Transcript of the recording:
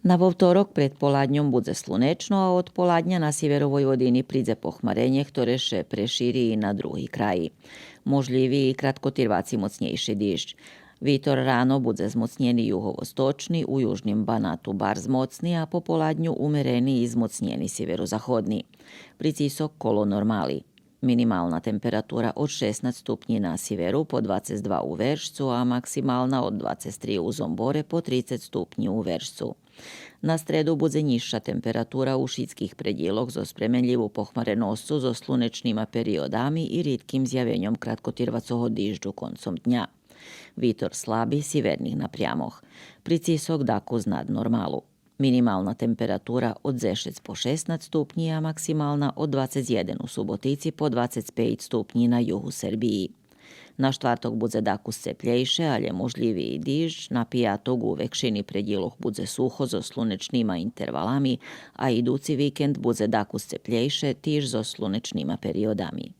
Na vovtorok pred poladňom bude slunечно, a od poladňa na sjeverovojvodini príde pochmarenie, ktoré še prešíri i na druhý kraj. Možlivý i kratkotrvací mocnejší dišť. Vítr ráno bude zmocnjený juhovostočni, u južnim Banatu bar zmocni, a po poladnju umereni i zmocnjeni sjeverozahodni. Pritisak kolo normali. Minimalna temperatura od 16 stupnji na sjeveru po 22 u Veršcu, a maksimalna od 23 u Zombore po 30 stupnji u Veršcu. Na stredu bude nižša temperatura u šitskih predjelog zo spremenljivu pohmarenoscu zo slunečnima periodami i ritkim zjavenjom kratkotrvacoho dižđu koncom dnja. Vitor slabi sjevernih napрямок. Pritisak dakle nad normalu. Minimalna temperatura od 10 po 16 stupnji, a maksimalna od 21 u Subotici po 25 stupnji na juhu Srbiji. Na štvrtok bude daku scepljejše, ali možljiviji dižď, na pijatog u vekšini predjeloh bude suho zo slunečnima intervalami, a idući vikend bude daku scepljejše, tiž zo slunečnima periodami.